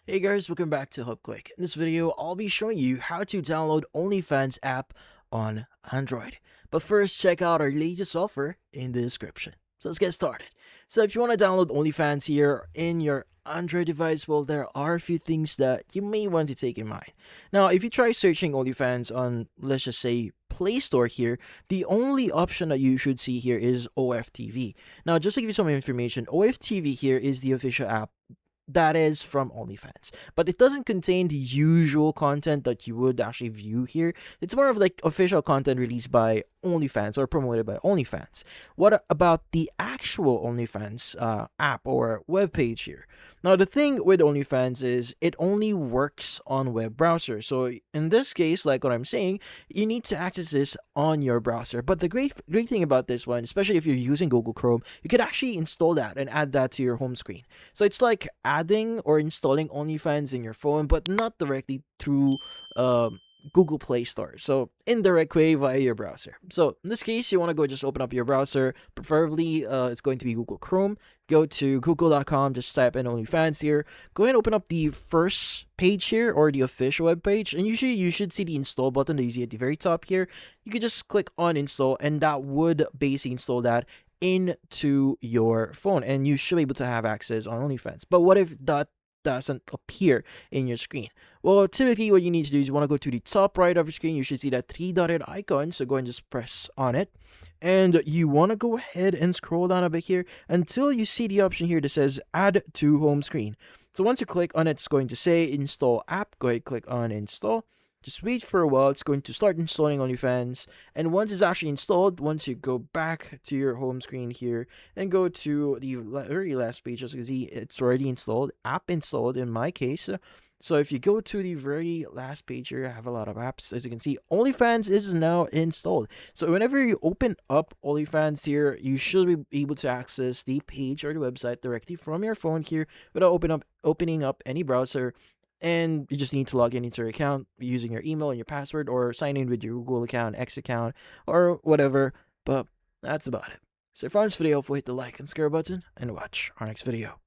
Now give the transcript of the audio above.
Hey guys, welcome back to HubClick. In this video, I'll be showing you how to download OnlyFans app on Android. But first, check out our latest offer in the description. So let's get started. So if you want to download OnlyFans here in your Android device, well, there are a few things that you may want to take in mind. Now, if you try searching OnlyFans on, let's just say, Play Store here, the only option that you should see here is OFTV. Now, just to give you some information, OFTV here is the official app that is from OnlyFans, but it doesn't contain the usual content that you would actually view here. It's more of like official content released by OnlyFans or promoted by OnlyFans. What about the actual OnlyFans app or web page here? Now, the thing with OnlyFans is it only works on web browser. So in this case, like what I'm saying, you need to access this on your browser. But the great thing about this one, especially if you're using Google Chrome, you could actually install that and add that to your home screen. So it's like adding or installing OnlyFans in your phone, but not directly through Google Play Store. So indirect way via your browser. So in this case, you want to go just open up your browser. Preferably, it's going to be Google Chrome. Go to google.com, just type in OnlyFans here. Go ahead and open up the first page here or the official web page, and usually you should see the install button that you see at the very top here. You can just click on install, and that would basically install that into your phone, and you should be able to have access on OnlyFans. But what if that doesn't appear in your screen? Well, typically what you need to do is you want to go to the top right of your screen. You should see that three-dotted icon, so go and just press on it, and you want to go ahead and scroll down a bit here until you see the option here that says add to home screen. So once you click on it, it's going to say install app. Go ahead, click on install. Just wait for a while. It's going to start installing OnlyFans. And once it's actually installed, once you go back to your home screen here and go to the very last page, as you can see, it's already installed. App installed in my case. So if you go to the very last page here, I have a lot of apps. As you can see, OnlyFans is now installed. So whenever you open up OnlyFans here, you should be able to access the page or the website directly from your phone here without opening up any browser. And you just need to log in into your account using your email and your password, or sign in with your Google account, X account, or whatever. But that's about it. So if you found this video, hit the like and subscribe button and watch our next video.